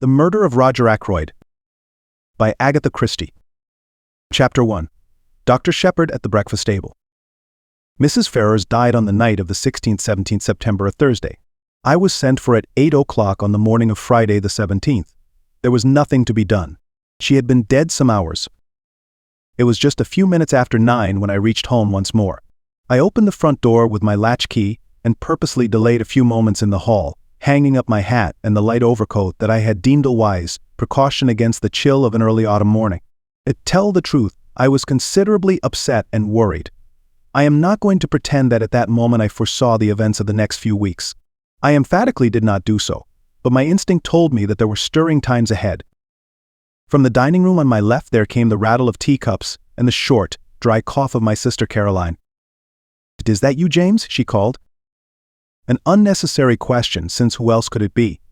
The Murder of Roger Ackroyd by Agatha Christie. Chapter 1. Dr. Shepherd at the Breakfast Table. Mrs. Ferrars died on the night of the 16th-17th September, a Thursday. I was sent for at 8 o'clock on the morning of Friday the 17th. There was nothing to be done. She had been dead some hours. It was just a few minutes after 9 when I reached home once more. I opened the front door with my latch key and purposely delayed a few moments in the hall, hanging up my hat and the light overcoat that I had deemed a wise precaution against the chill of an early autumn morning. To tell the truth, I was considerably upset and worried. I am not going to pretend that at that moment I foresaw the events of the next few weeks. I emphatically did not do so, but my instinct told me that there were stirring times ahead. From the dining room on my left there came the rattle of teacups and the short, dry cough of my sister Caroline. "Is that you, James?" she called. An unnecessary question, since who else could it be?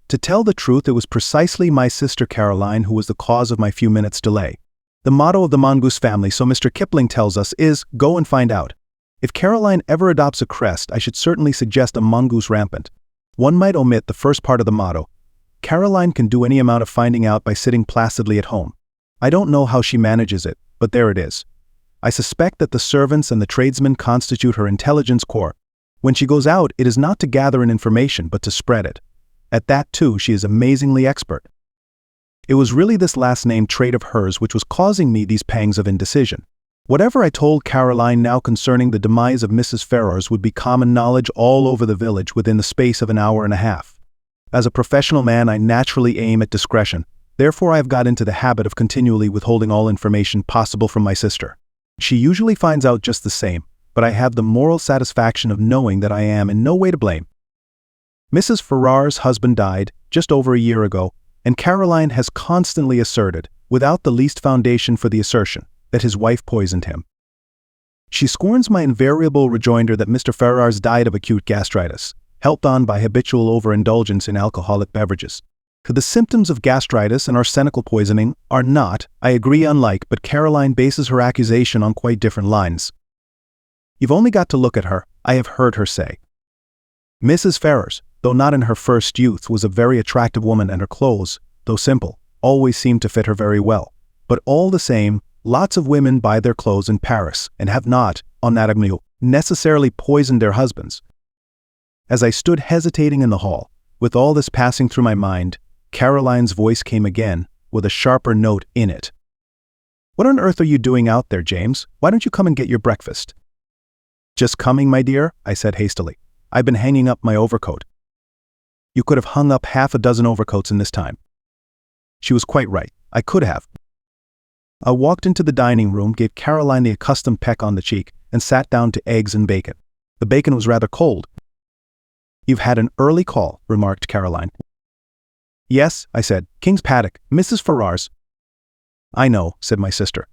To tell the truth, it was precisely my sister Caroline who was the cause of my few minutes' delay. The motto of the mongoose family, so Mr. Kipling tells us, is, "Go and find out." If Caroline ever adopts a crest, I should certainly suggest a mongoose rampant. One might omit the first part of the motto. Caroline can do any amount of finding out by sitting placidly at home. I don't know how she manages it, but there it is. I suspect that the servants and the tradesmen constitute her intelligence corps. When she goes out, it is not to gather in information, but to spread it. At that, too, she is amazingly expert. It was really this last-named trait of hers which was causing me these pangs of indecision. Whatever I told Caroline now concerning the demise of Mrs. Ferrars would be common knowledge all over the village within the space of an hour and a half. As a professional man, I naturally aim at discretion. Therefore, I have got into the habit of continually withholding all information possible from my sister. She usually finds out just the same, but I have the moral satisfaction of knowing that I am in no way to blame. Mrs. Ferrars' husband died just over a year ago, and Caroline has constantly asserted, without the least foundation for the assertion, that his wife poisoned him. She scorns my invariable rejoinder that Mr. Ferrars died of acute gastritis, helped on by habitual overindulgence in alcoholic beverages. The symptoms of gastritis and arsenical poisoning are not, I agree, unlike, but Caroline bases her accusation on quite different lines. "You've only got to look at her," I have heard her say. Mrs. Ferrars, though not in her first youth, was a very attractive woman, and her clothes, though simple, always seemed to fit her very well. But all the same, lots of women buy their clothes in Paris and have not, en avenue, necessarily poisoned their husbands. As I stood hesitating in the hall, with all this passing through my mind, Caroline's voice came again, with a sharper note in it. "What on earth are you doing out there, James? Why don't you come and get your breakfast?" "Just coming, my dear," I said hastily. "I've been hanging up my overcoat." "You could have hung up half a dozen overcoats in this time." She was quite right. I could have. I walked into the dining room, gave Caroline the accustomed peck on the cheek, and sat down to eggs and bacon. The bacon was rather cold. "You've had an early call," remarked Caroline. "Yes," I said. "King's paddock, Mrs. Ferrars." "I know," said my sister.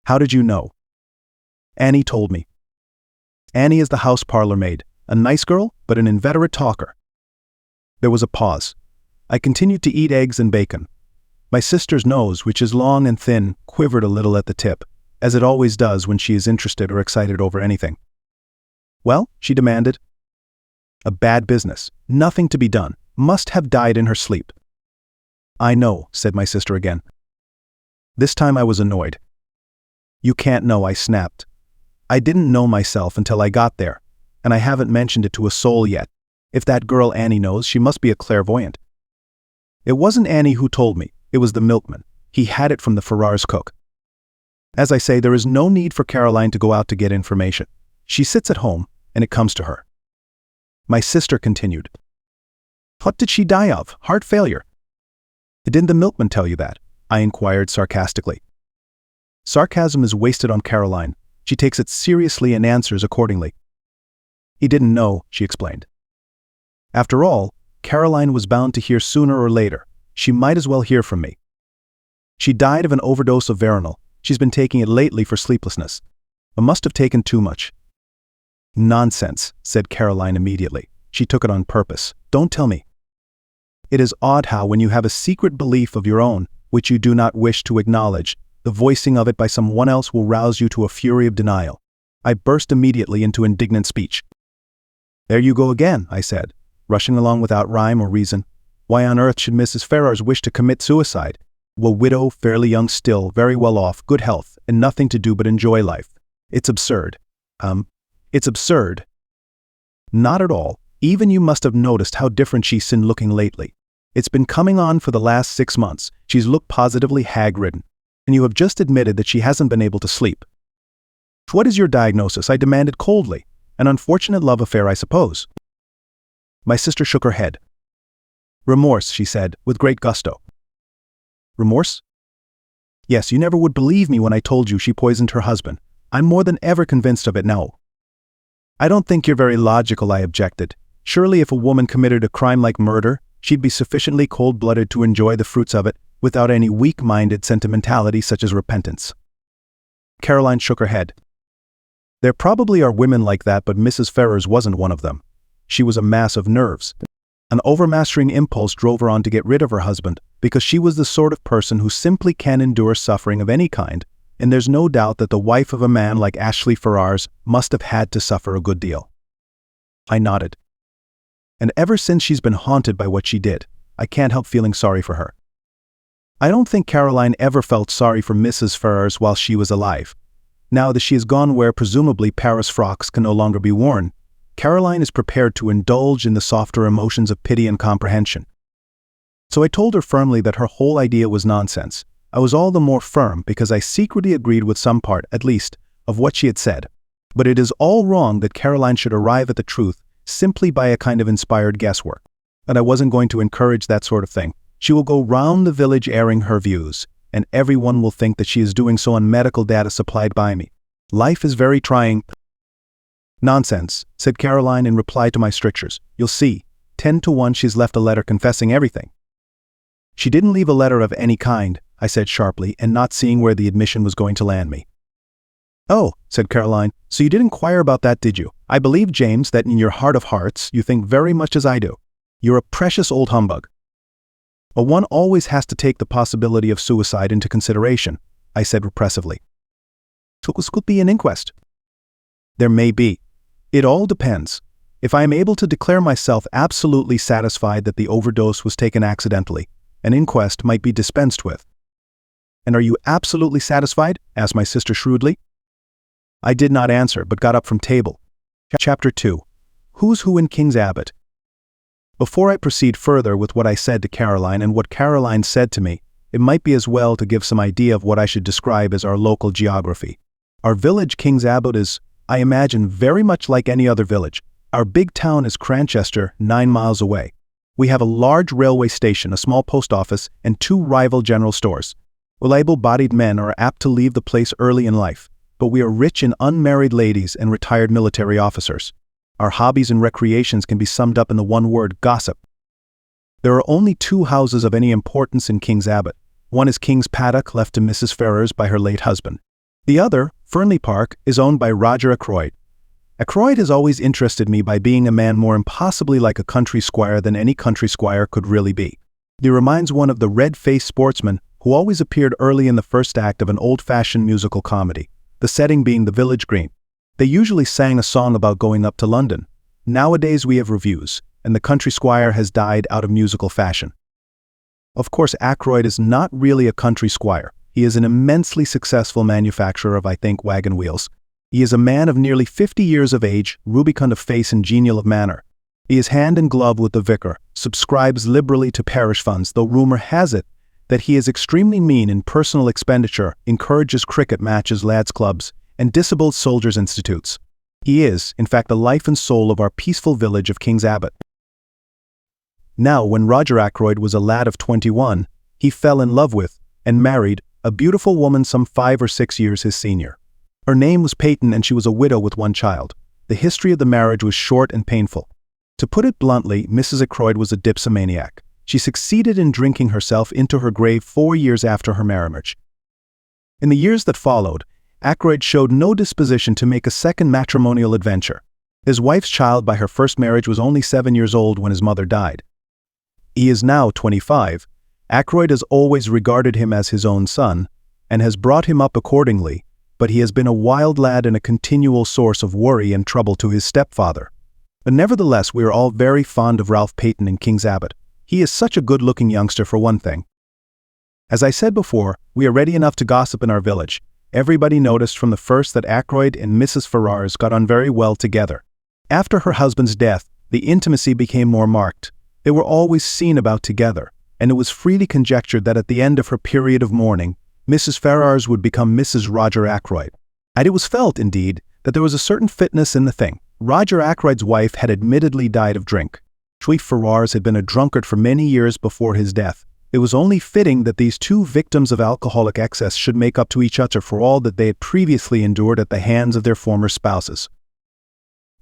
"How did you know?" "Annie told me." Annie is the house parlor maid, a nice girl, but an inveterate talker. There was a pause. I continued to eat eggs and bacon. My sister's nose, which is long and thin, quivered a little at the tip, as it always does when she is interested or excited over anything. "Well?" she demanded. "A bad business. Nothing to be done. Must have died in her sleep." "I know," said my sister again. This time I was annoyed. "You can't know," I snapped. "I didn't know myself until I got there, and I haven't mentioned it to a soul yet. If that girl Annie knows, she must be a clairvoyant." "It wasn't Annie who told me. It was the milkman. He had it from the Ferrars cook. As I say, there is no need for Caroline to go out to get information. She sits at home, and it comes to her." My sister continued. "What did she die of? Heart failure?" "Didn't the milkman tell you that?" I inquired sarcastically. Sarcasm is wasted on Caroline. She takes it seriously and answers accordingly. "He didn't know," she explained. After all, Caroline was bound to hear sooner or later. She might as well hear from me. "She died of an overdose of veronal. She's been taking it lately for sleeplessness. I must have taken too much." "Nonsense," said Caroline immediately. "She took it on purpose. Don't tell me." It is odd how, when you have a secret belief of your own, which you do not wish to acknowledge, the voicing of it by someone else will rouse you to a fury of denial. I burst immediately into indignant speech. "There you go again," I said, rushing along without rhyme or reason. Why on earth should Mrs. Ferrars wish to commit suicide? A widow, fairly young still, very well off, good health, and nothing to do but enjoy life. It's absurd. It's absurd. Not at all. Even you must have noticed how different she's been looking lately. It's been coming on for the last 6 months. She's looked positively hag-ridden. And you have just admitted that she hasn't been able to sleep. What is your diagnosis? I demanded coldly. An unfortunate love affair, I suppose. My sister shook her head. Remorse, she said, with great gusto. Remorse? Yes, you never would believe me when I told you she poisoned her husband. I'm more than ever convinced of it now. I don't think you're very logical, I objected. Surely if a woman committed a crime like murder, she'd be sufficiently cold-blooded to enjoy the fruits of it without any weak-minded sentimentality such as repentance. Caroline shook her head. There probably are women like that, but Mrs. Ferrars wasn't one of them. She was a mass of nerves. An overmastering impulse drove her on to get rid of her husband, because she was the sort of person who simply can't endure suffering of any kind, and there's no doubt that the wife of a man like Ashley Ferrars must have had to suffer a good deal. I nodded. And ever since she's been haunted by what she did, I can't help feeling sorry for her. I don't think Caroline ever felt sorry for Mrs. Ferrars while she was alive. Now that she has gone where presumably Paris frocks can no longer be worn, Caroline is prepared to indulge in the softer emotions of pity and comprehension. So I told her firmly that her whole idea was nonsense. I was all the more firm because I secretly agreed with some part, at least, of what she had said. But it is all wrong that Caroline should arrive at the truth simply by a kind of inspired guesswork. And I wasn't going to encourage that sort of thing. She will go round the village airing her views, and everyone will think that she is doing so on medical data supplied by me. Life is very trying. Nonsense, said Caroline in reply to my strictures. You'll see, 10 to 1 she's left a letter confessing everything. She didn't leave a letter of any kind, I said sharply, and not seeing where the admission was going to land me. Oh, said Caroline, so you did inquire about that, did you? I believe, James, that in your heart of hearts you think very much as I do. You're a precious old humbug. But one always has to take the possibility of suicide into consideration, I said repressively. So this could be an inquest. There may be. It all depends. If I am able to declare myself absolutely satisfied that the overdose was taken accidentally, an inquest might be dispensed with. And are you absolutely satisfied? Asked my sister shrewdly. I did not answer, but got up from table. Chapter 2. Who's Who in King's Abbot? Before I proceed further with what I said to Caroline and what Caroline said to me, it might be as well to give some idea of what I should describe as our local geography. Our village, King's Abbot, is, I imagine, very much like any other village. Our big town is Cranchester, 9 miles away. We have a large railway station, a small post office, and 2 rival general stores. Able-bodied men are apt to leave the place early in life, but we are rich in unmarried ladies and retired military officers. Our hobbies and recreations can be summed up in the one word, gossip. There are only 2 houses of any importance in King's Abbot. One is King's Paddock, left to Mrs. Ferrars by her late husband. The other, Fernley Park, is owned by Roger Ackroyd. Ackroyd has always interested me by being a man more impossibly like a country squire than any country squire could really be. He reminds one of the red-faced sportsman who always appeared early in the first act of an old-fashioned musical comedy, the setting being the village green. They usually sang a song about going up to London. Nowadays we have reviews, and the country squire has died out of musical fashion. Of course, Ackroyd is not really a country squire. He is an immensely successful manufacturer of, I think, wagon wheels. He is a man of nearly 50 years of age, rubicund of face and genial of manner. He is hand in glove with the vicar, subscribes liberally to parish funds, though rumor has it that he is extremely mean in personal expenditure, encourages cricket matches, lads' clubs, and disabled soldiers' institutes. He is, in fact, the life and soul of our peaceful village of King's Abbot. Now, when Roger Ackroyd was a lad of 21, he fell in love with, and married, a beautiful woman some 5 or 6 years his senior. Her name was Peyton, and she was a widow with 1 child. The history of the marriage was short and painful. To put it bluntly, Mrs. Ackroyd was a dipsomaniac. She succeeded in drinking herself into her grave 4 years after her marriage. In the years that followed, Ackroyd showed no disposition to make a second matrimonial adventure. His wife's child by her first marriage was only 7 years old when his mother died. He is now 25. Ackroyd has always regarded him as his own son, and has brought him up accordingly, but he has been a wild lad and a continual source of worry and trouble to his stepfather. But nevertheless, we are all very fond of Ralph Peyton in King's Abbot. He is such a good-looking youngster for one thing. As I said before, we are ready enough to gossip in our village. Everybody noticed from the first that Ackroyd and Mrs. Ferrars got on very well together. After her husband's death, the intimacy became more marked. They were always seen about together, and it was freely conjectured that at the end of her period of mourning, Mrs. Ferrars would become Mrs. Roger Ackroyd. And it was felt, indeed, that there was a certain fitness in the thing. Roger Ackroyd's wife had admittedly died of drink. Schweif Ferrars had been a drunkard for many years before his death. It was only fitting that these two victims of alcoholic excess should make up to each other for all that they had previously endured at the hands of their former spouses.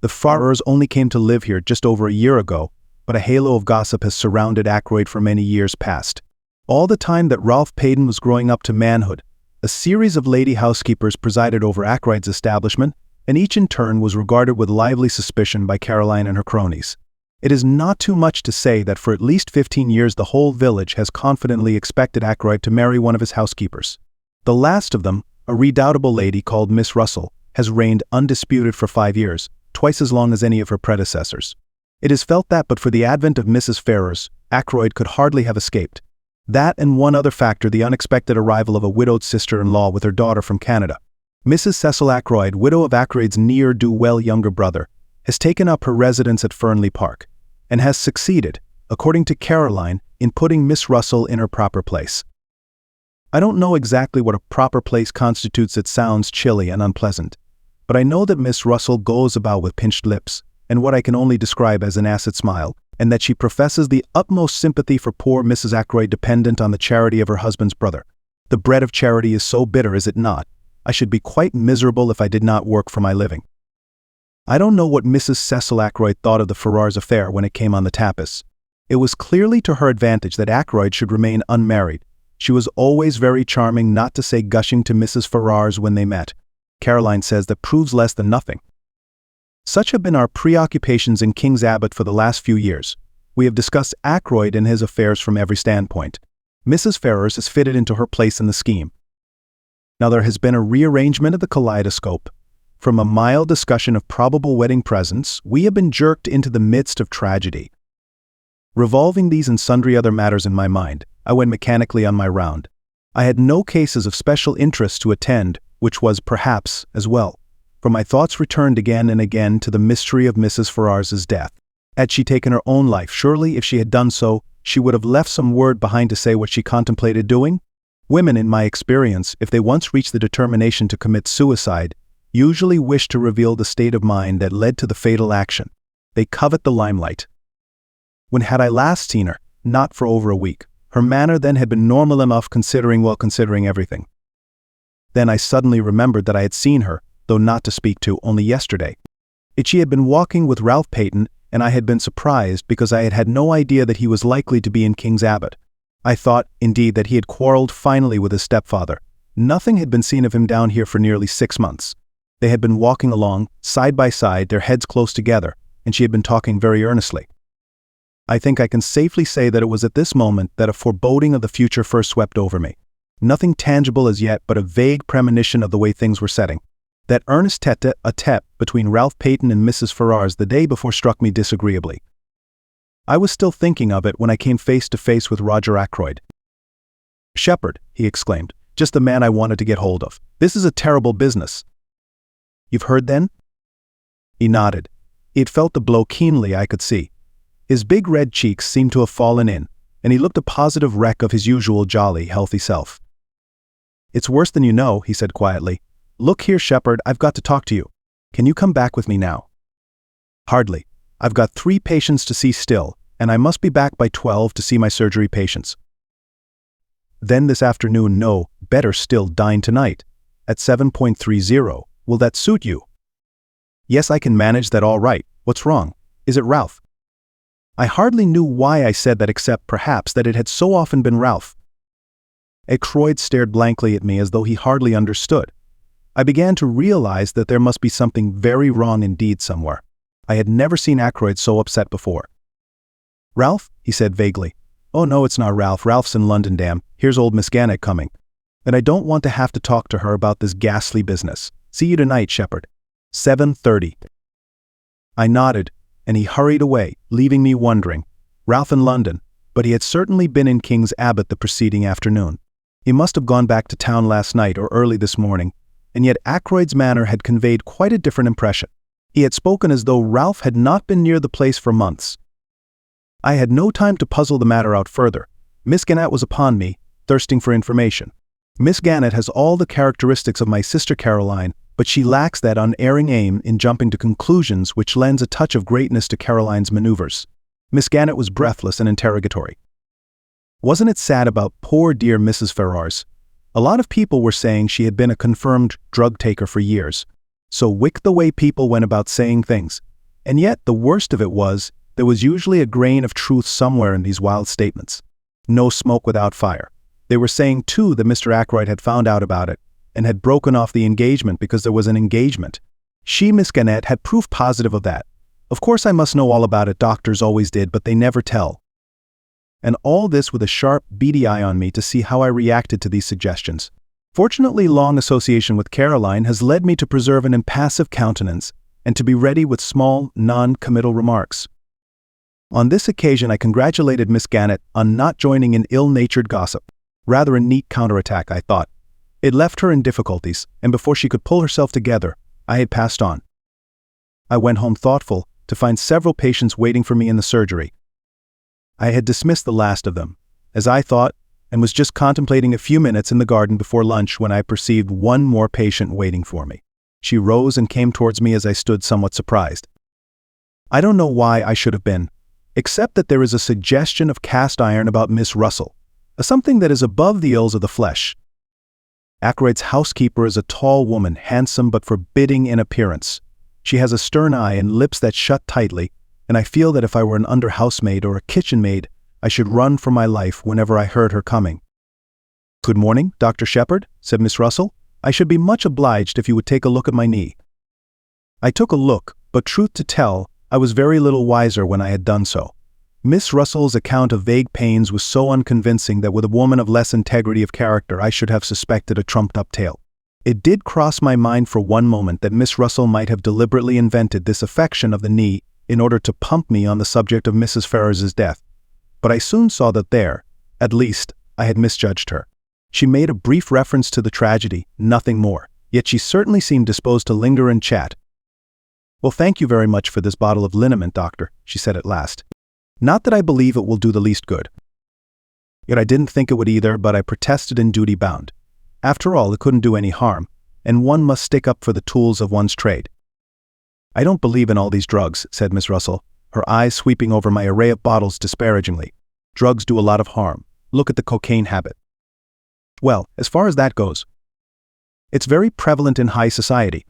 The Ferrars only came to live here just over a year ago, but a halo of gossip has surrounded Ackroyd for many years past. All the time that Ralph Payton was growing up to manhood, a series of lady housekeepers presided over Ackroyd's establishment, and each in turn was regarded with lively suspicion by Caroline and her cronies. It is not too much to say that for at least 15 years the whole village has confidently expected Ackroyd to marry one of his housekeepers. The last of them, a redoubtable lady called Miss Russell, has reigned undisputed for 5 years, twice as long as any of her predecessors. It is felt that but for the advent of Mrs. Ferrars, Ackroyd could hardly have escaped. That and one other factor, the unexpected arrival of a widowed sister-in-law with her daughter from Canada. Mrs. Cecil Ackroyd, widow of Ackroyd's ne'er-do-well younger brother, has taken up her residence at Fernley Park, and has succeeded, according to Caroline, in putting Miss Russell in her proper place. I don't know exactly what a proper place constitutes. It sounds chilly and unpleasant, but I know that Miss Russell goes about with pinched lips, and what I can only describe as an acid smile, and that she professes the utmost sympathy for poor Mrs. Ackroyd, dependent on the charity of her husband's brother. The bread of charity is so bitter, is it not? I should be quite miserable if I did not work for my living. I don't know what Mrs. Cecil Ackroyd thought of the Ferrars affair when it came on the tapis. It was clearly to her advantage that Ackroyd should remain unmarried. She was always very charming, not to say gushing, to Mrs. Ferrars when they met. Caroline says that proves less than nothing. Such have been our preoccupations in King's Abbot for the last few years. We have discussed Ackroyd and his affairs from every standpoint. Mrs. Ferrars has fitted into her place in the scheme. Now there has been a rearrangement of the kaleidoscope. From a mild discussion of probable wedding presents, we have been jerked into the midst of tragedy. Revolving these and sundry other matters in my mind, I went mechanically on my round. I had no cases of special interest to attend, which was, perhaps, as well, for my thoughts returned again and again to the mystery of Mrs. Ferrars's death. Had she taken her own life, surely if she had done so, she would have left some word behind to say what she contemplated doing? Women, in my experience, if they once reach the determination to commit suicide, usually wish to reveal the state of mind that led to the fatal action. They covet the limelight. When had I last seen her? Not for over a week. Her manner then had been normal enough, considering everything. Then I suddenly remembered that I had seen her, though not to speak to, only yesterday. She had been walking with Ralph Payton, and I had been surprised because I had had no idea that he was likely to be in King's Abbot. I thought, indeed, that he had quarreled finally with his stepfather. Nothing had been seen of him down here for nearly 6 months. They had been walking along, side by side, their heads close together, and she had been talking very earnestly. I think I can safely say that it was at this moment that a foreboding of the future first swept over me. Nothing tangible as yet, but a vague premonition of the way things were setting. That earnest tete-a-tete between Ralph Payton and Mrs. Ferrars the day before struck me disagreeably. I was still thinking of it when I came face to face with Roger Ackroyd. "Shepherd," he exclaimed, "just the man I wanted to get hold of. This is a terrible business." "You've heard then?" He nodded. He had felt the blow keenly, I could see. His big red cheeks seemed to have fallen in, and he looked a positive wreck of his usual jolly, healthy self. "It's worse than you know," he said quietly. "Look here, Shepherd, I've got to talk to you. Can you come back with me now?" "Hardly. I've got 3 patients to see still, and I must be back by 12 to see my surgery patients." "Then this afternoon, no, better still, dine tonight. At 7.30. Will that suit you?" "Yes, I can manage that all right. What's wrong? Is it Ralph?" I hardly knew why I said that, except perhaps that it had so often been Ralph. Ackroyd stared blankly at me as though he hardly understood. I began to realize that there must be something very wrong indeed somewhere. I had never seen Ackroyd so upset before. "Ralph?" he said vaguely. "Oh no, it's not Ralph. Ralph's in London, damn. Here's old Miss Gannett coming. And I don't want to have to talk to her about this ghastly business. See you tonight, Shepherd. 7:30. I nodded, and he hurried away, leaving me wondering. Ralph in London. but he had certainly been in King's Abbot the preceding afternoon. He must have gone back to town last night or early this morning, and yet Ackroyd's manner had conveyed quite a different impression. He had spoken as though Ralph had not been near the place for months. I had no time to puzzle the matter out further. Miss Gannett was upon me, thirsting for information. Miss Gannett has all the characteristics of my sister Caroline, but she lacks that unerring aim in jumping to conclusions which lends a touch of greatness to Caroline's maneuvers. Miss Gannett was breathless and interrogatory. Wasn't it sad about poor dear Mrs. Ferrars? A lot of people were saying she had been a confirmed drug taker for years. So wicked the way people went about saying things. And yet the worst of it was, there was usually a grain of truth somewhere in these wild statements. No smoke without fire. They were saying too that Mr. Ackroyd had found out about it, and had broken off the engagement because there was an engagement. She, Miss Gannett, had proof positive of that. Of course I must know all about it, doctors always did, but they never tell. And all this with a sharp, beady eye on me to see how I reacted to these suggestions. Fortunately, long association with Caroline has led me to preserve an impassive countenance, and to be ready with small, non-committal remarks. On this occasion I congratulated Miss Gannett on not joining in ill-natured gossip. Rather a neat counterattack, I thought. It left her in difficulties, and before she could pull herself together, I had passed on. I went home thoughtful, to find several patients waiting for me in the surgery. I had dismissed the last of them, as I thought, and was just contemplating a few minutes in the garden before lunch when I perceived one more patient waiting for me. She rose and came towards me as I stood somewhat surprised. I don't know why I should have been, except that there is a suggestion of cast iron about Miss Russell, a something that is above the ills of the flesh. Ackroyd's housekeeper is a tall woman, handsome but forbidding in appearance. She has a stern eye and lips that shut tightly, and I feel that if I were an under-housemaid or a kitchen maid, I should run for my life whenever I heard her coming. "Good morning, Dr. Shepherd," said Miss Russell. "I should be much obliged if you would take a look at my knee." I took a look, but truth to tell, I was very little wiser when I had done so. Miss Russell's account of vague pains was so unconvincing that with a woman of less integrity of character I should have suspected a trumped-up tale. It did cross my mind for one moment that Miss Russell might have deliberately invented this affection of the knee in order to pump me on the subject of Mrs. Ferrars's death. But I soon saw that there, at least, I had misjudged her. She made a brief reference to the tragedy, nothing more, yet she certainly seemed disposed to linger and chat. "Well, thank you very much for this bottle of liniment, doctor," she said at last. "Not that I believe it will do the least good." Yet I didn't think it would either, but I protested in duty bound. After all, it couldn't do any harm, and one must stick up for the tools of one's trade. "I don't believe in all these drugs," said Miss Russell, her eyes sweeping over my array of bottles disparagingly. "Drugs do a lot of harm. Look at the cocaine habit." "Well, as far as that goes, it's very prevalent in high society.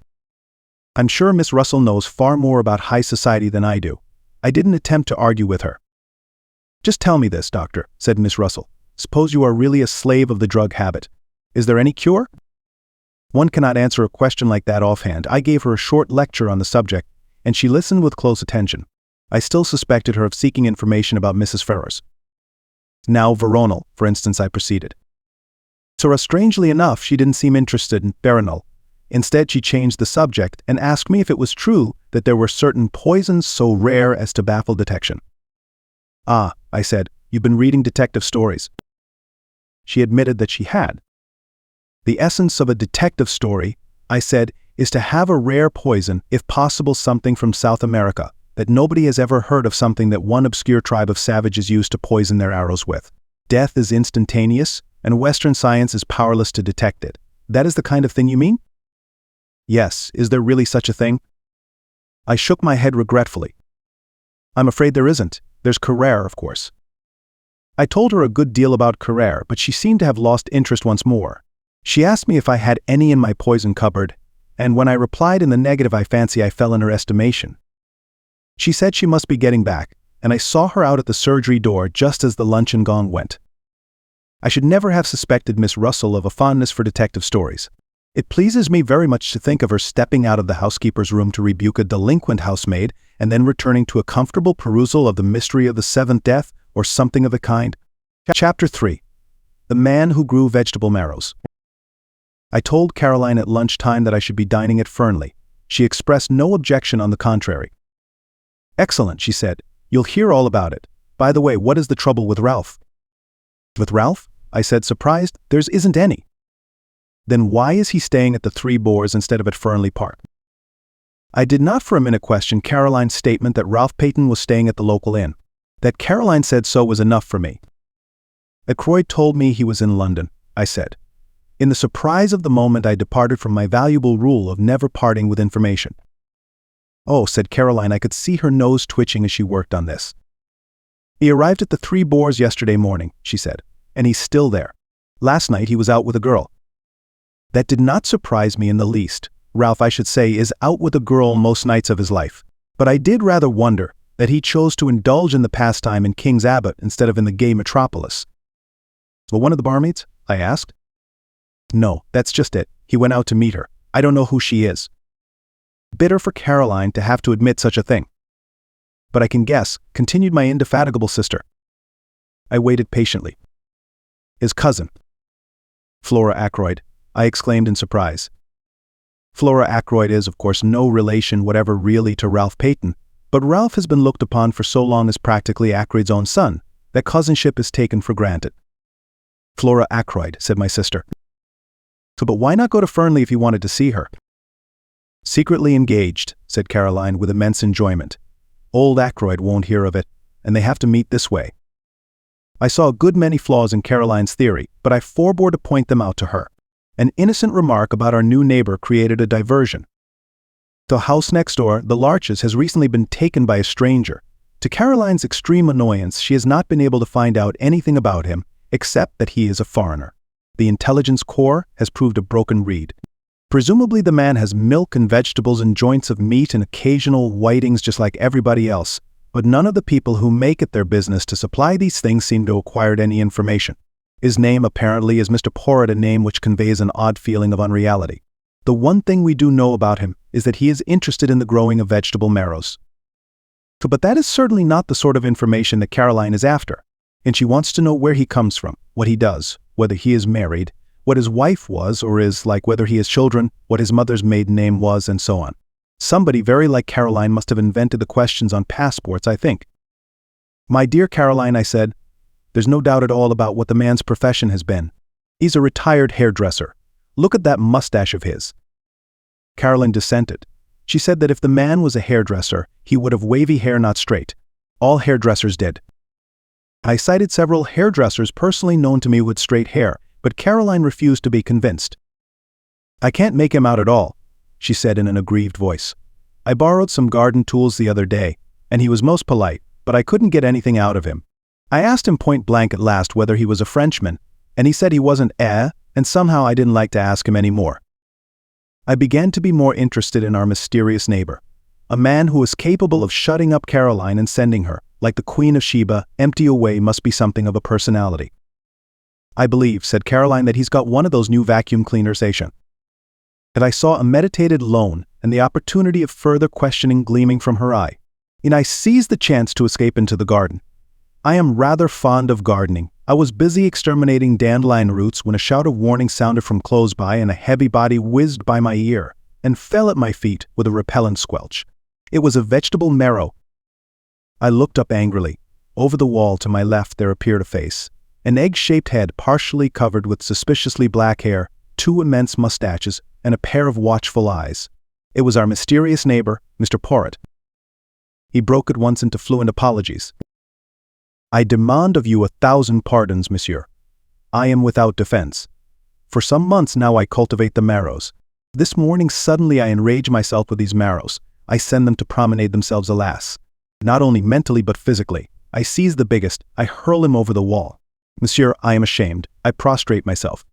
I'm sure Miss Russell knows far more about high society than I do." I didn't attempt to argue with her. "Just tell me this, doctor," said Miss Russell. "Suppose you are really a slave of the drug habit. Is there any cure?" One cannot answer a question like that offhand. I gave her a short lecture on the subject, and she listened with close attention. I still suspected her of seeking information about Mrs. Ferrars. "Now, veronal, for instance," I proceeded. So strangely enough, she didn't seem interested in veronal. Instead, she changed the subject and asked me if it was true that there were certain poisons so rare as to baffle detection. "Ah," I said, "you've been reading detective stories." She admitted that she had. "The essence of a detective story," I said, "is to have a rare poison, if possible something from South America, that nobody has ever heard of, something that one obscure tribe of savages used to poison their arrows with. Death is instantaneous, and Western science is powerless to detect it. That is the kind of thing you mean?" "Yes, is there really such a thing?" I shook my head regretfully. "I'm afraid there isn't. There's Carrere, of course." I told her a good deal about Carrere, but she seemed to have lost interest once more. She asked me if I had any in my poison cupboard, and when I replied in the negative, I fancy I fell in her estimation. She said she must be getting back, and I saw her out at the surgery door just as the luncheon gong went. I should never have suspected Miss Russell of a fondness for detective stories. It pleases me very much to think of her stepping out of the housekeeper's room to rebuke a delinquent housemaid and then returning to a comfortable perusal of the mystery of the seventh death or something of the kind. Chapter 3. The Man Who Grew Vegetable Marrows. I told Caroline at lunchtime that I should be dining at Fernley. She expressed no objection, on the contrary. "Excellent," she said. "You'll hear all about it. By the way, what is the trouble with Ralph?" "With Ralph?" I said, surprised. "There isn't any." "Then why is he staying at the Three Boars instead of at Fernley Park?" I did not for a minute question Caroline's statement that Ralph Peyton was staying at the local inn. That Caroline said so was enough for me. "Ackroyd told me he was in London," I said. In the surprise of the moment, I departed from my valuable rule of never parting with information. "Oh," said Caroline. I could see her nose twitching as she worked on this. "He arrived at the Three Boars yesterday morning," she said, "and he's still there. Last night he was out with a girl." That did not surprise me in the least. Ralph, I should say, is out with a girl most nights of his life. But I did rather wonder that he chose to indulge in the pastime in King's Abbot instead of in the gay metropolis. "Well, one of the barmaids?" I asked. "No, that's just it. He went out to meet her. I don't know who she is." Bitter for Caroline to have to admit such a thing. "But I can guess," continued my indefatigable sister. I waited patiently. "His cousin." "Flora Ackroyd," I exclaimed in surprise. Flora Ackroyd is, of course, no relation whatever really to Ralph Peyton, but Ralph has been looked upon for so long as practically Ackroyd's own son that cousinship is taken for granted. "Flora Ackroyd," said my sister. "So, but why not go to Fernley if you wanted to see her?" "Secretly engaged," said Caroline with immense enjoyment. "Old Ackroyd won't hear of it, and they have to meet this way." I saw a good many flaws in Caroline's theory, but I forbore to point them out to her. An innocent remark about our new neighbor created a diversion. The house next door, the Larches, has recently been taken by a stranger. To Caroline's extreme annoyance, she has not been able to find out anything about him, except that he is a foreigner. The intelligence corps has proved a broken reed. Presumably the man has milk and vegetables and joints of meat and occasional whitings just like everybody else, but none of the people who make it their business to supply these things seem to have acquired any information. His name apparently is Mr. Porritt, a name which conveys an odd feeling of unreality. The one thing we do know about him is that he is interested in the growing of vegetable marrows. But that is certainly not the sort of information that Caroline is after, and she wants to know where he comes from, what he does, whether he is married, what his wife was or is like, whether he has children, what his mother's maiden name was, and so on. Somebody very like Caroline must have invented the questions on passports, I think. "My dear Caroline," I said, "there's no doubt at all about what the man's profession has been. He's a retired hairdresser. Look at that mustache of his." Caroline dissented. She said that if the man was a hairdresser, he would have wavy hair, not straight. All hairdressers did. I cited several hairdressers personally known to me with straight hair, but Caroline refused to be convinced. "I can't make him out at all," she said in an aggrieved voice. "I borrowed some garden tools the other day, and he was most polite, but I couldn't get anything out of him. I asked him point blank at last whether he was a Frenchman, and he said he wasn't, and somehow I didn't like to ask him any more." I began to be more interested in our mysterious neighbor, a man who was capable of shutting up Caroline and sending her, like the Queen of Sheba, empty away. Must be something of a personality. "I believe," said Caroline, "that he's got one of those new vacuum cleaners, Asian." And I saw a meditated loan and the opportunity of further questioning gleaming from her eye, and I seized the chance to escape into the garden. I am rather fond of gardening. I was busy exterminating dandelion roots when a shout of warning sounded from close by and a heavy body whizzed by my ear and fell at my feet with a repellent squelch. It was a vegetable marrow. I looked up angrily. Over the wall to my left there appeared a face, an egg-shaped head partially covered with suspiciously black hair, two immense mustaches, and a pair of watchful eyes. It was our mysterious neighbor, Mr. Porritt. He broke at once into fluent apologies. "I demand of you 1,000 pardons, monsieur. I am without defense. For some months now I cultivate the marrows. This morning suddenly I enrage myself with these marrows. I send them to promenade themselves, alas. Not only mentally but physically. I seize the biggest, I hurl him over the wall. Monsieur, I am ashamed. I prostrate myself."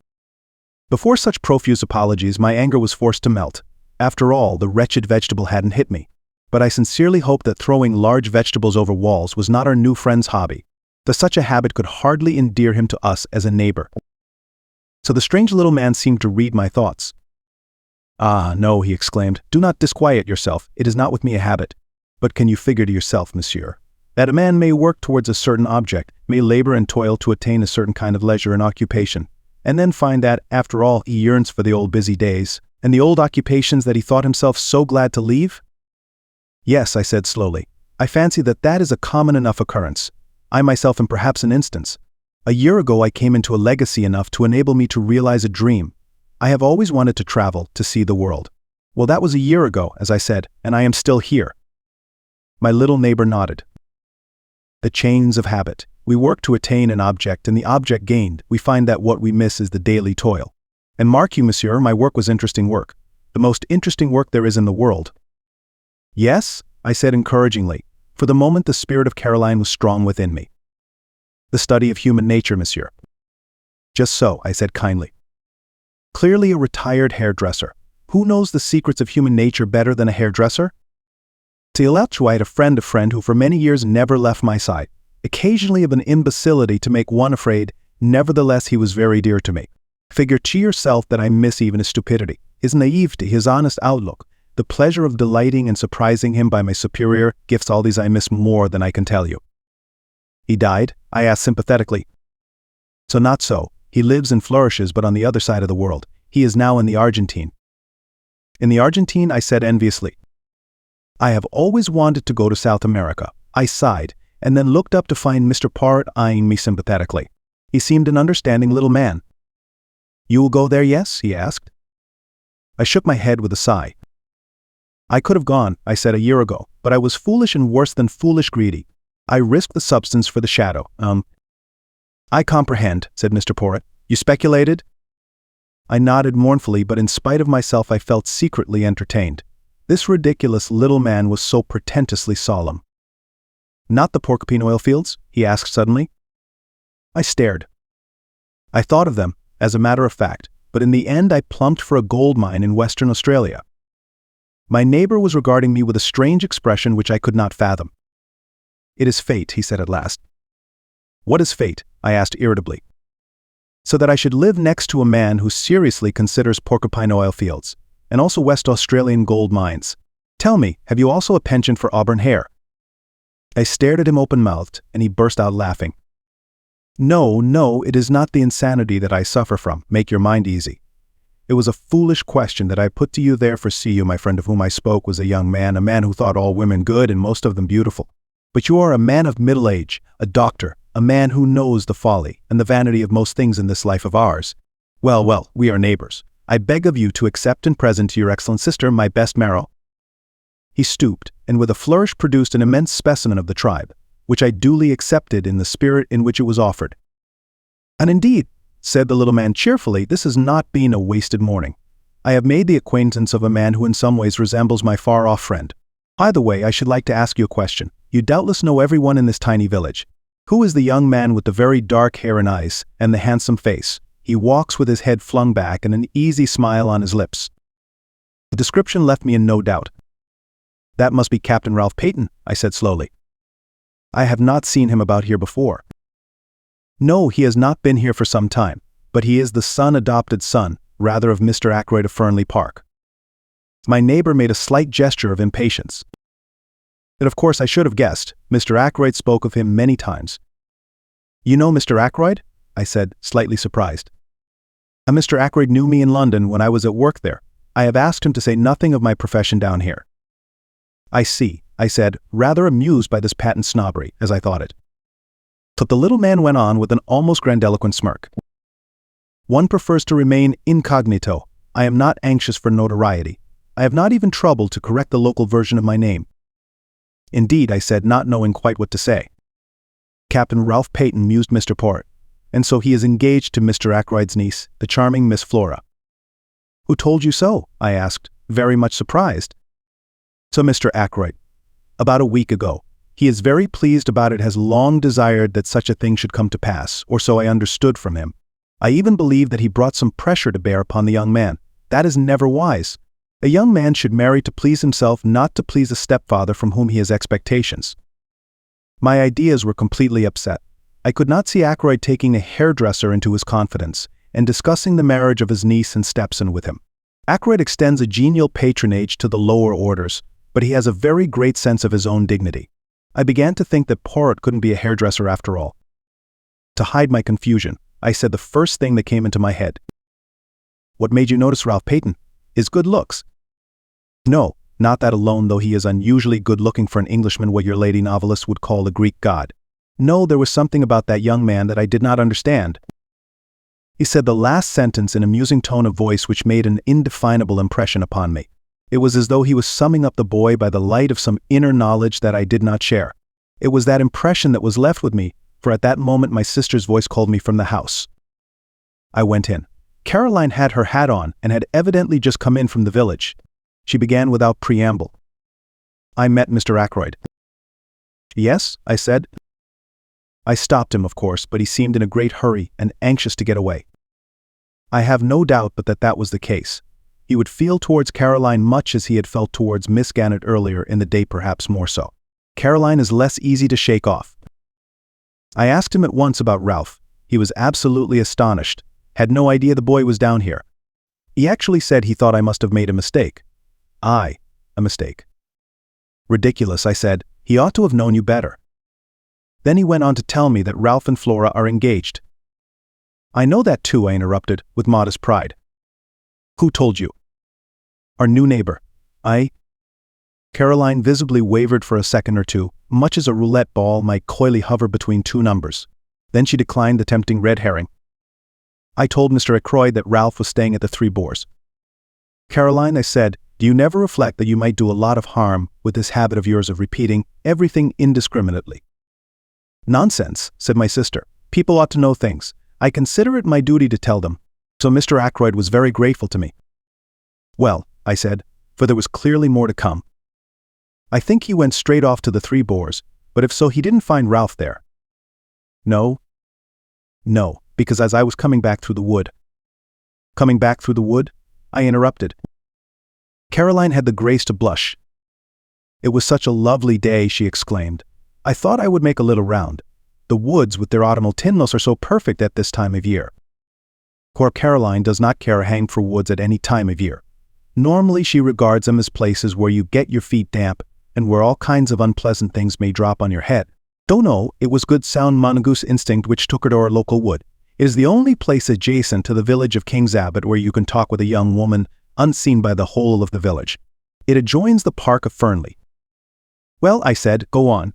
Before such profuse apologies, my anger was forced to melt. After all, the wretched vegetable hadn't hit me. But I sincerely hoped that throwing large vegetables over walls was not our new friend's hobby, that such a habit could hardly endear him to us as a neighbor. So the strange little man seemed to read my thoughts. "Ah, no," he exclaimed, "do not disquiet yourself. It is not with me a habit. But can you figure to yourself, monsieur, that a man may work towards a certain object, may labor and toil to attain a certain kind of leisure and occupation, and then find that, after all, he yearns for the old busy days, and the old occupations that he thought himself so glad to leave?" "Yes," I said slowly, "I fancy that that is a common enough occurrence. I myself am perhaps an instance. A year ago I came into a legacy enough to enable me to realize a dream. I have always wanted to travel, to see the world. Well, that was a year ago, as I said, and I am still here. My little neighbor nodded. The chains of habit. We work to attain an object, and the object gained, we find that what we miss is the daily toil. And mark you, monsieur, my work was interesting work. The most interesting work there is in the world. Yes, I said encouragingly. For the moment the spirit of Caroline was strong within me. The study of human nature, monsieur. Just so, I said kindly. Clearly a retired hairdresser. Who knows the secrets of human nature better than a hairdresser? To I had a friend who for many years never left my side, occasionally of an imbecility to make one afraid, nevertheless he was very dear to me. Figure to yourself that I miss even his stupidity, his naivety, his honest outlook, the pleasure of delighting and surprising him by my superior gifts, all these I miss more than I can tell you. He died? I asked sympathetically. So not so. He lives and flourishes, but on the other side of the world. He is now in the Argentine. In the Argentine, I said enviously. I have always wanted to go to South America. I sighed, and then looked up to find Mr. Porritt eyeing me sympathetically. He seemed an understanding little man. You will go there, yes? He asked. I shook my head with a sigh. I could have gone, I said, a year ago, but I was foolish and worse than foolish greedy. I risked the substance for the shadow. I comprehend, said Mr. Porritt. You speculated? I nodded mournfully, but in spite of myself I felt secretly entertained. This ridiculous little man was so portentously solemn. Not the porcupine oil fields? He asked suddenly. I stared. I thought of them, as a matter of fact, but in the end I plumped for a gold mine in Western Australia. My neighbor was regarding me with a strange expression which I could not fathom. It is fate, he said at last. What is fate? I asked irritably. So that I should live next to a man who seriously considers porcupine oil fields, and also West Australian gold mines. Tell me, have you also a penchant for auburn hair? I stared at him open-mouthed, and he burst out laughing. No, it is not the insanity that I suffer from. Make your mind easy. It was a foolish question that I put to you there, for see you, my friend of whom I spoke was a young man, a man who thought all women good and most of them beautiful. But you are a man of middle age, a doctor, a man who knows the folly and the vanity of most things in this life of ours. Well, we are neighbors. I beg of you to accept and present to your excellent sister my best marrow. He stooped, and with a flourish produced an immense specimen of the tribe, which I duly accepted in the spirit in which it was offered. And indeed, said the little man cheerfully, this has not been a wasted morning. I have made the acquaintance of a man who in some ways resembles my far-off friend. By the way, I should like to ask you a question. You doubtless know everyone in this tiny village. Who is the young man with the very dark hair and eyes, and the handsome face? He walks with his head flung back and an easy smile on his lips. The description left me in no doubt. That must be Captain Ralph Peyton, I said slowly. I have not seen him about here before. No, he has not been here for some time, but he is the adopted son, rather, of Mr. Ackroyd of Fernley Park. My neighbor made a slight gesture of impatience. But of course I should have guessed. Mr. Ackroyd spoke of him many times. You know Mr. Ackroyd? I said, slightly surprised. Mr. Ackroyd knew me in London when I was at work there. I have asked him to say nothing of my profession down here. I see, I said, rather amused by this patent snobbery, as I thought it. But the little man went on with an almost grandiloquent smirk. One prefers to remain incognito. I am not anxious for notoriety. I have not even troubled to correct the local version of my name. Indeed, I said, not knowing quite what to say. Captain Ralph Peyton, mused Mr. Porritt. And so he is engaged to Mr. Ackroyd's niece, the charming Miss Flora. Who told you so? I asked, very much surprised. So Mr. Ackroyd. About a week ago. He is very pleased about it, has long desired that such a thing should come to pass, or so I understood from him. I even believe that he brought some pressure to bear upon the young man. That is never wise. A young man should marry to please himself, not to please a stepfather from whom he has expectations. My ideas were completely upset. I could not see Ackroyd taking a hairdresser into his confidence and discussing the marriage of his niece and stepson with him. Ackroyd extends a genial patronage to the lower orders, but he has a very great sense of his own dignity. I began to think that Porritt couldn't be a hairdresser after all. To hide my confusion, I said the first thing that came into my head. What made you notice Ralph Peyton? His good looks. No, not that alone, though he is unusually good-looking for an Englishman, what your lady novelist would call a Greek god. No, there was something about that young man that I did not understand. He said the last sentence in a musing tone of voice which made an indefinable impression upon me. It was as though he was summing up the boy by the light of some inner knowledge that I did not share. It was that impression that was left with me, for at that moment my sister's voice called me from the house. I went in. Caroline had her hat on and had evidently just come in from the village. She began without preamble. I met Mr. Ackroyd. Yes, I said. I stopped him, of course, but he seemed in a great hurry and anxious to get away. I have no doubt but that was the case. He would feel towards Caroline much as he had felt towards Miss Gannett earlier in the day, perhaps more so. Caroline is less easy to shake off. I asked him at once about Ralph. He was absolutely astonished, had no idea the boy was down here. He actually said he thought I must have made a mistake. A mistake. Ridiculous, I said. He ought to have known you better. Then he went on to tell me that Ralph and Flora are engaged. I know that too, I interrupted, with modest pride. Who told you? Our new neighbor. Caroline visibly wavered for a second or two, much as a roulette ball might coyly hover between two numbers. Then she declined the tempting red herring. I told Mr. Ackroyd that Ralph was staying at the Three Boars. Caroline, I said, do you never reflect that you might do a lot of harm with this habit of yours of repeating everything indiscriminately? Nonsense, said my sister. People ought to know things. I consider it my duty to tell them. So Mr. Ackroyd was very grateful to me. Well, I said, for there was clearly more to come. I think he went straight off to the Three Boars, but if so, he didn't find Ralph there. No, because as I was coming back through the wood. Coming back through the wood? I interrupted. Caroline had the grace to blush. It was such a lovely day, she exclaimed. I thought I would make a little round. The woods with their autumnal tinlos are so perfect at this time of year. Poor Caroline does not care a hang for woods at any time of year. Normally she regards them as places where you get your feet damp and where all kinds of unpleasant things may drop on your head. Don't know, it was good sound mongoose instinct which took her to our local wood. It is the only place adjacent to the village of King's Abbot where you can talk with a young woman unseen by the whole of the village. It adjoins the park of Fernley. Well, I said, go on.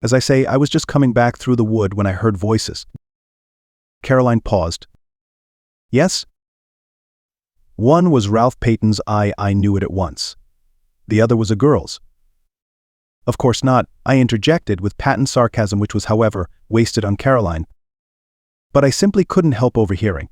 As I say, I was just coming back through the wood when I heard voices. Caroline paused. Yes? One was Ralph Peyton's. I knew it at once. The other was a girl's. Of course not, I interjected with patent sarcasm which was, however, wasted on Caroline. But I simply couldn't help overhearing.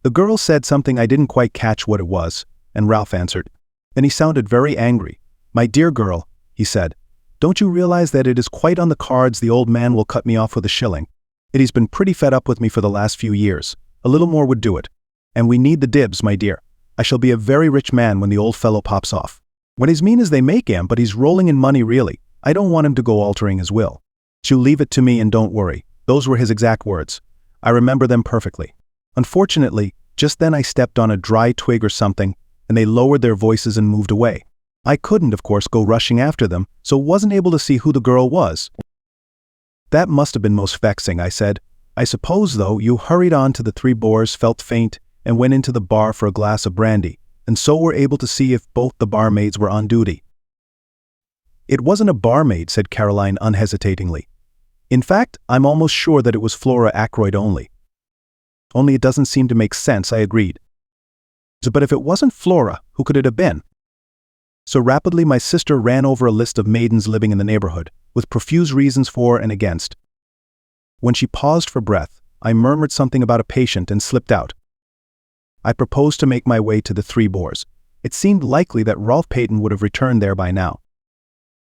The girl said something I didn't quite catch what it was, and Ralph answered. Then he sounded very angry. My dear girl, he said, don't you realize that it is quite on the cards the old man will cut me off with a shilling? He's been pretty fed up with me for the last few years. A little more would do it. And we need the dibs, my dear. I shall be a very rich man when the old fellow pops off. When he's mean as they make him, but he's rolling in money really. I don't want him to go altering his will. You leave it to me and don't worry. Those were his exact words. I remember them perfectly. Unfortunately, just then I stepped on a dry twig or something, and they lowered their voices and moved away. I couldn't, of course, go rushing after them, so wasn't able to see who the girl was. That must have been most vexing, I said. I suppose, though, you hurried on to the Three Boars, felt faint, and went into the bar for a glass of brandy, and so were able to see if both the barmaids were on duty. It wasn't a barmaid, said Caroline unhesitatingly. In fact, I'm almost sure that it was Flora Ackroyd only. Only it doesn't seem to make sense, I agreed. But if it wasn't Flora, who could it have been? So rapidly my sister ran over a list of maidens living in the neighborhood, with profuse reasons for and against. When she paused for breath, I murmured something about a patient and slipped out. I proposed to make my way to the Three Boars. It seemed likely that Ralph Peyton would have returned there by now.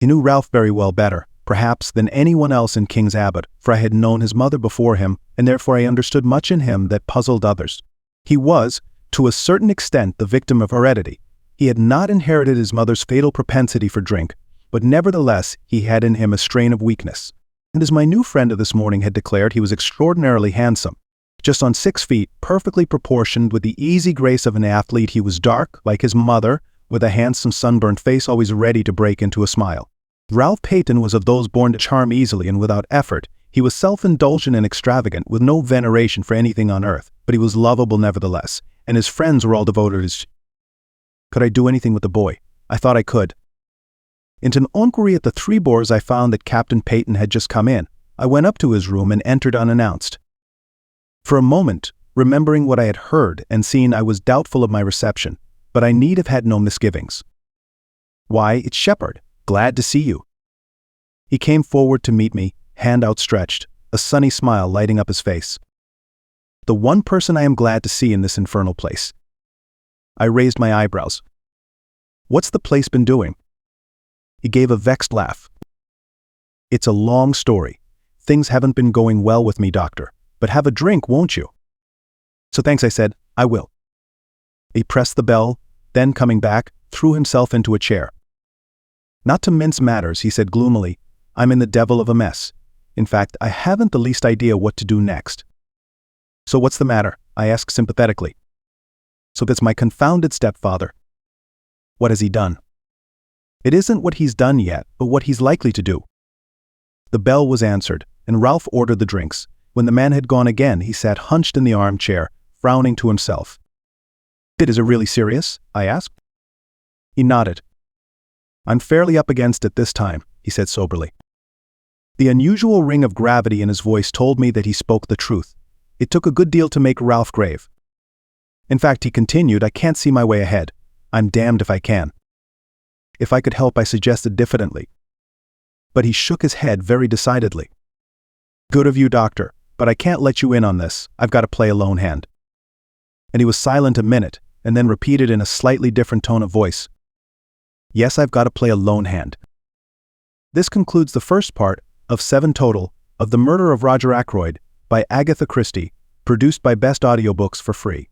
I knew Ralph very well, better, perhaps, than anyone else in King's Abbot, for I had known his mother before him, and therefore I understood much in him that puzzled others. He was, to a certain extent, the victim of heredity. He had not inherited his mother's fatal propensity for drink, but nevertheless he had in him a strain of weakness. And as my new friend of this morning had declared, he was extraordinarily handsome. Just on 6 feet, perfectly proportioned, with the easy grace of an athlete, he was dark, like his mother, with a handsome sunburnt face always ready to break into a smile. Ralph Peyton was of those born to charm easily and without effort. He was self-indulgent and extravagant, with no veneration for anything on earth, but he was lovable nevertheless, and his friends were all devoted to his. Could I do anything with the boy? I thought I could. In an inquiry at the Three Boars I found that Captain Peyton had just come in, I went up to his room and entered unannounced. For a moment, remembering what I had heard and seen, I was doubtful of my reception, but I need have had no misgivings. "Why, it's Shepard. Glad to see you." He came forward to meet me, hand outstretched, a sunny smile lighting up his face. "The one person I am glad to see in this infernal place." I raised my eyebrows. "What's the place been doing?" He gave a vexed laugh. "It's a long story. Things haven't been going well with me, doctor, but have a drink, won't you?" "So thanks," I said. "I will." He pressed the bell, then coming back, threw himself into a chair. "Not to mince matters," he said gloomily, "I'm in the devil of a mess. In fact, I haven't the least idea what to do next." "So what's the matter?" I asked sympathetically. "So that's my confounded stepfather." "What has he done?" "It isn't what he's done yet, but what he's likely to do." The bell was answered, and Ralph ordered the drinks. When the man had gone again, he sat hunched in the armchair, frowning to himself. "Is it really serious?" I asked. He nodded. "I'm fairly up against it this time," he said soberly. The unusual ring of gravity in his voice told me that he spoke the truth. It took a good deal to make Ralph grave. "In fact," he continued, "I can't see my way ahead. I'm damned if I can." If I could help, I suggested diffidently. But he shook his head very decidedly. "Good of you, doctor, but I can't let you in on this. I've got to play a lone hand." And he was silent a minute, and then repeated in a slightly different tone of voice, "Yes, I've got to play a lone hand." This concludes the first part of 7 total of The Murder of Roger Ackroyd by Agatha Christie, produced by Best Audiobooks for free.